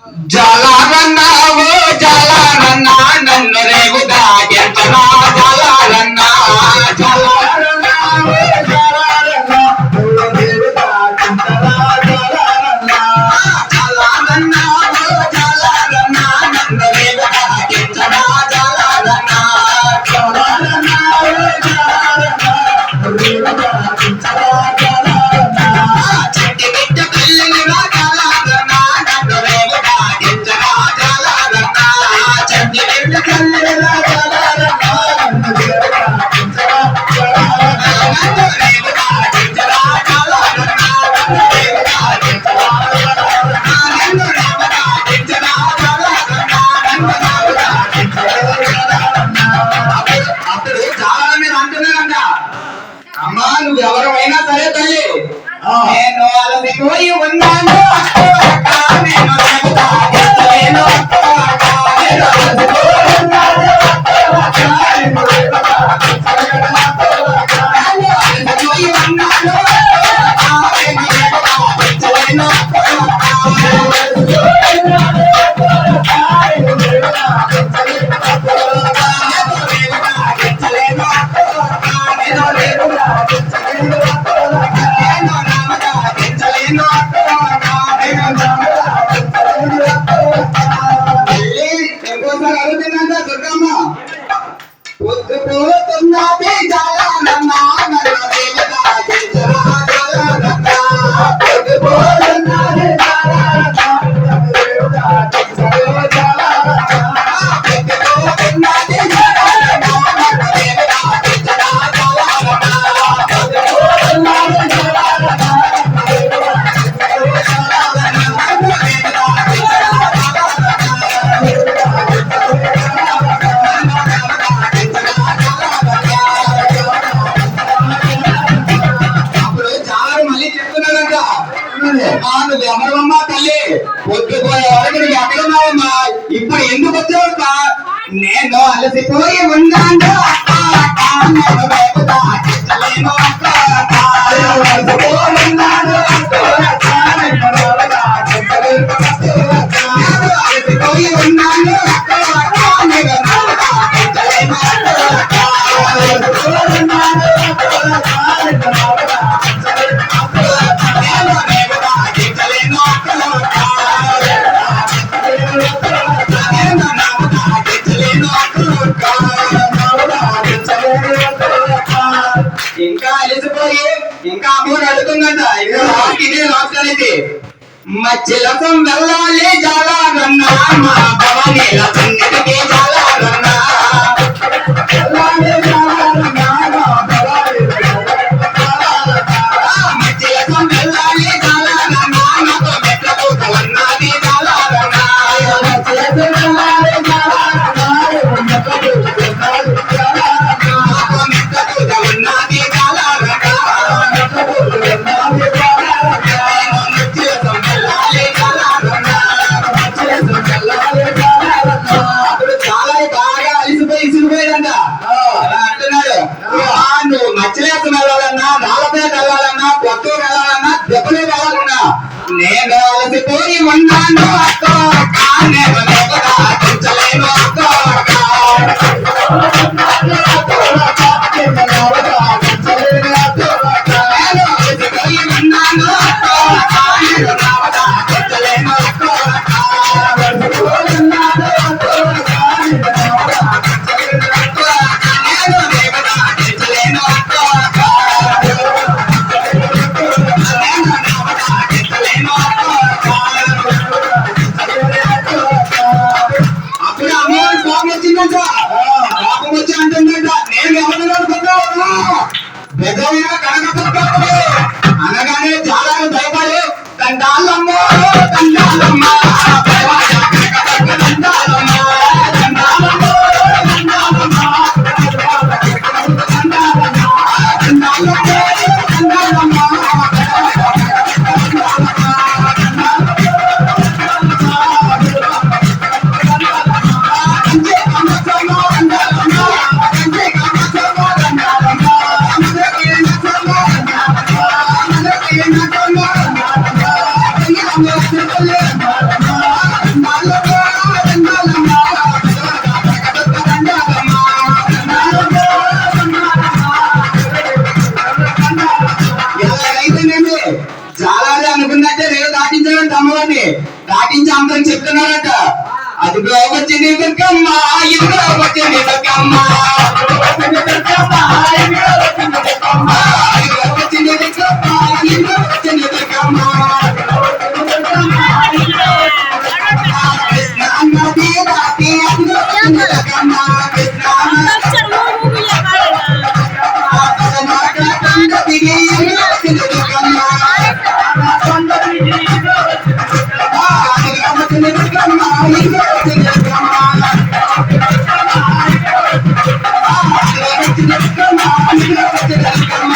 జాలారన్నా ఓ జాలారన్నా నన్ను రేవు దాటించనా జాలారన్నా జాలారన్నా ఓ జాలారన్నా నన్ను రేవు దాటించనా జాలారన్నా జాలారన్నా ఓ జాలారన్నా నన్ను రేవు దాటించనా జాలారన్నా జాలారన్నా ఓ జాలారన్నా రేవు దాటించనా జాలారన్నా చెట్టి బిడ్డ పిల్లని జాలారన్నా నన్ను రేవు దాటించనా జాలారన్నా చెట్టి బిడ్డ పిల్లని జాలారన్నా నన్ను రేవు దాటించనా జాలారన్నా నన్ను రేవు దాటించనా జాలారన్నా నన్ను రేవు దాటించనా జాలారన్నా నన్ను రేవు దాటించనా జాలారన్నా నన్ను రేవు దాటించనా జాలారన్నా అప్పుడు చాలా మంది అంటున్నారంట అమ్మా నువ్వు ఎవరైనా సరే తల్లి నేను అలసిపోయి ఉన్నాను నేను నేను అలసిపోయి ఉన్నాను అలసిపోయి ఉన్నాను ఇంకోసారి అడుగుతుందంట దుర్గమ్మ పొద్దుపోతున్నది జాలారన్నా నన్ను రేవు దాటించనా జాలారన్నా పొద్దుపోతున్నది జాలారన్నా నన్ను రేవు దాటించనా జాలారన్నా పొద్దుపోతున్నది జాలారన్నా నన్ను రేవు దాటించనా జాలారన్నా పొద్దుపోతున్నది జాలారన్నా నన్ను రేవు దాటించనా జాలారన్నా నన్ను రేవు నువ్వు ఎవరమ్మా తల్లి పొద్దుపోయే వరకు నువ్వు ఎక్కడున్నావమ్మా ఇప్పుడు ఎందుకు వచ్చావమ్మా నేను అలసిపోయి ఉన్నాను నేను రేపు దాటించలేను అలసిపోయి ఉన్నాను అలసిపోయి ఉన్నాను నేను దాటించలేను ఇంకా అలసిపోయి ఇంకా అమ్మని అడుగుతుందంట ఇదే లాస్ట్ అనేది మధ్యలకం వెళ్ళాలి జాలారన్నా మా భవనీల సన్నిధికి జాలారన్నా మధ్యలకం వెళ్ళాలి జాలారన్నా నాకు మెట్ల పూత ఉన్నది జాలారన్నా నువ్వు మచ్చలేసం వెళ్ళాలన్నా రాళ్ళపేట వెళ్ళాలన్నా కొత్తూరు వెళ్ళాలన్నా దెబ్బలు వెళ్ళాలన్నా నేను అలసిపోయి ఉన్నాను అక్క నేను దాటించలేను అక్క నేను అలసిపోయి ఉన్నాను అక్క నేను దాటించలేను అక్క అనగానే చాలా భయపడి దండాలమ్మ దండాలమ్మ I'm పాటించి అందరం చెప్తున్నారట. అదిగో వచ్చింది దుర్గమ్మ, ఇదిగో వచ్చింది దుర్గమ్మ, అదిగో వచ్చింది దుర్గమ్మ, ఇదిగో వచ్చింది దుర్గమ్మ, అదిగో వచ్చింది దుర్గమ్మ, ఇదిగో వచ్చింది దుర్గమ్మ. కృష్ణ నది దాటి అదిగో వచ్చింది దుర్గమ్మ, కృష్ణ కొండ దిగి ఇదిగో వచ్చింది దుర్గమ్మ, కొండ దిగి ఇదిగో వచ్చింది దుర్గమ్మ, అదిగో వచ్చింది దుర్గమ్మ, ఇదిగో వచ్చింది దుర్గమ్మ, అదిగో వచ్చింది దుర్గమ్మ, ఇదిగో వచ్చింది దుర్గమ్మ.